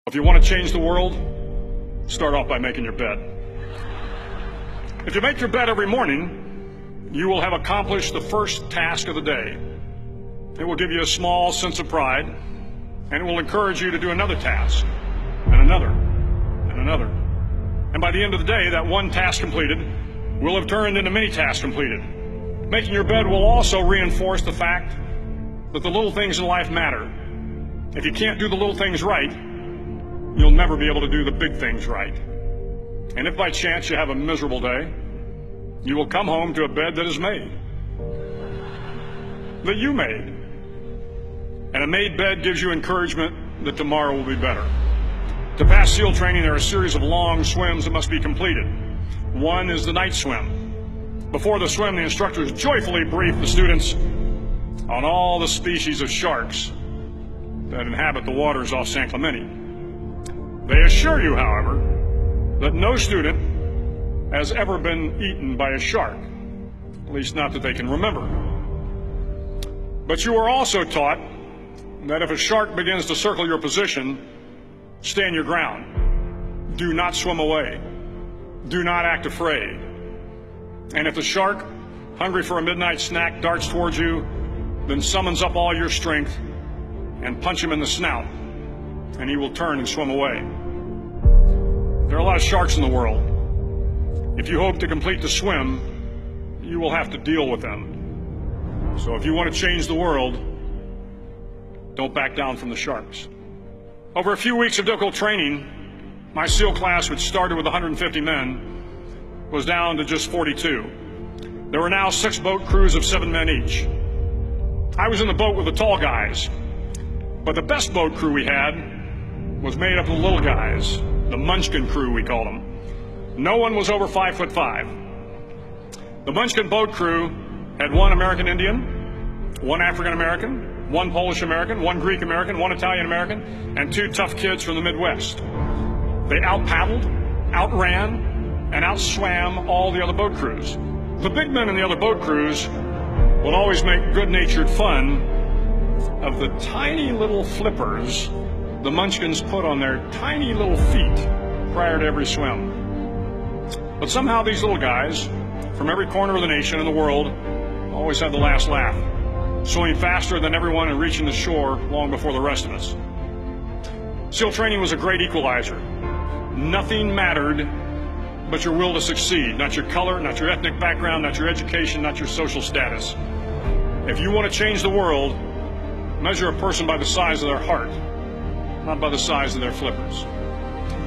If you want to change the world, start off by making your bed. If you make your bed every morning, you will have accomplished the first task of the day. It will give you a small sense of pride, and it will encourage you to do another task, and another, and another. And by the end of the day, that one task completed will have turned into many tasks completed. Making your bed will also reinforce the fact that the little things in life matter. If you can't do the little things right, you'll never be able to do the big things right. And if by chance you have a miserable day, you will come home to a bed that is made, that you made. And a made bed gives you encouragement that tomorrow will be better. To pass SEAL training, there are a series of long swims that must be completed. One is the night swim. Before the swim, the instructors joyfully brief the students on all the species of sharks that inhabit the waters off San Clemente. They assure you, however, that no student has ever been eaten by a shark, at least not that they can remember. But you are also taught that if a shark begins to circle your position, stand your ground. Do not swim away. Do not act afraid. And if the shark, hungry for a midnight snack, darts towards you, then summons up all your strength and punch him in the snout, and he will turn and swim away. There are a lot of sharks in the world. If you hope to complete the swim, you will have to deal with them. So if you want to change the world, don't back down from the sharks. Over a few weeks of difficult training, my SEAL class, which started with 150 men, was down to just 42. There were now 6 boat crews of 7 men each. I was in the boat with the tall guys, but the best boat crew we had was made up of little guys, the Munchkin crew, we called them. No one was over 5'5". The Munchkin boat crew had 1 American Indian, 1 African American, 1 Polish American, 1 Greek American, 1 Italian American, and 2 tough kids from the Midwest. They out-paddled, outran, and outswam all the other boat crews. The big men in the other boat crews would always make good-natured fun of the tiny little flippers the Munchkins put on their tiny little feet prior to every swim. But somehow these little guys from every corner of the nation and the world always had the last laugh, swimming faster than everyone and reaching the shore long before the rest of us. SEAL training was a great equalizer. Nothing mattered but your will to succeed, not your color, not your ethnic background, not your education, not your social status. If you want to change the world, measure a person by the size of their heart, not by the size of their flippers.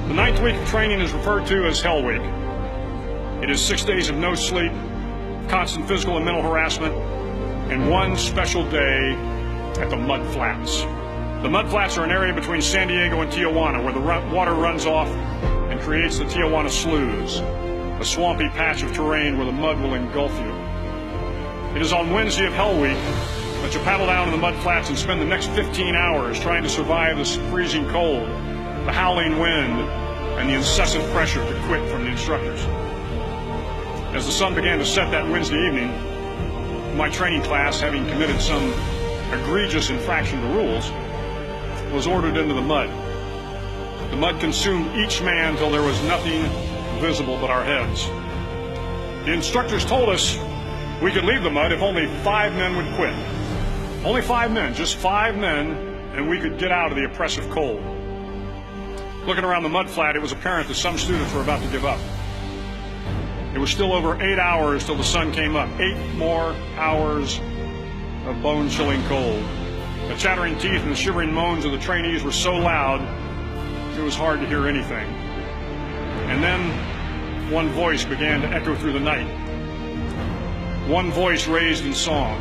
The 9th week of training is referred to as Hell Week. It is 6 days of no sleep, constant physical and mental harassment, and 1 special day at the Mud Flats. The Mud Flats are an area between San Diego and Tijuana where the water runs off and creates the Tijuana Sloughs, a swampy patch of terrain where the mud will engulf you. It is on Wednesday of Hell Week that you paddle down to the Mud Flats and spend the next 15 hours trying to survive the freezing cold, the howling wind, and the incessant pressure to quit from the instructors. As the sun began to set that Wednesday evening, my training class, having committed some egregious infraction to rules, was ordered into the mud. The mud consumed each man till there was nothing visible but our heads. The instructors told us we could leave the mud if only 5 men would quit. Only 5 men, just 5 men, and we could get out of the oppressive cold. Looking around the mud flat, it was apparent that some students were about to give up. It was still over 8 hours till the sun came up. 8 more hours of bone-chilling cold. The chattering teeth and the shivering moans of the trainees were so loud, it was hard to hear anything. And then one voice began to echo through the night. One voice raised in song.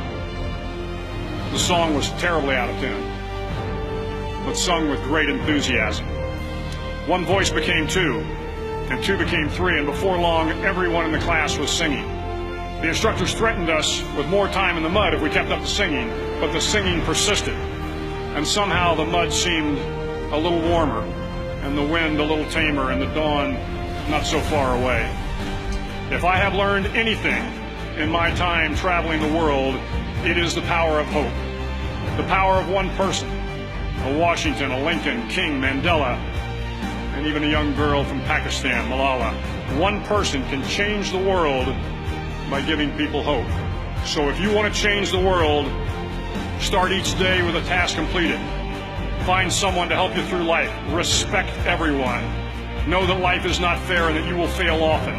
The song was terribly out of tune, but sung with great enthusiasm. One voice became 2, and 2 became 3, and before long, everyone in the class was singing. The instructors threatened us with more time in the mud if we kept up the singing, but the singing persisted, and somehow the mud seemed a little warmer, and the wind a little tamer, and the dawn not so far away. If I have learned anything in my time traveling the world, it is the power of hope. The power of one person, a Washington, a Lincoln, King, Mandela, and even a young girl from Pakistan, Malala. One person can change the world by giving people hope. So if you want to change the world, start each day with a task completed. Find someone to help you through life. Respect everyone. Know that life is not fair and that you will fail often.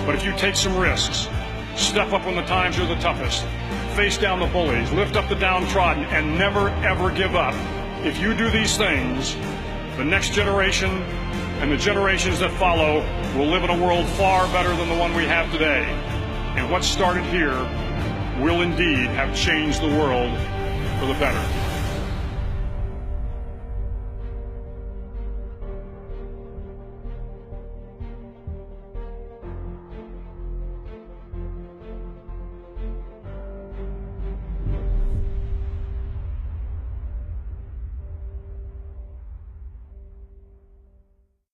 But if you take some risks, step up when the times are the toughest, face down the bullies, lift up the downtrodden, and never ever give up. If you do these things, the next generation and the generations that follow will live in a world far better than the one we have today. And what started here will indeed have changed the world for the better.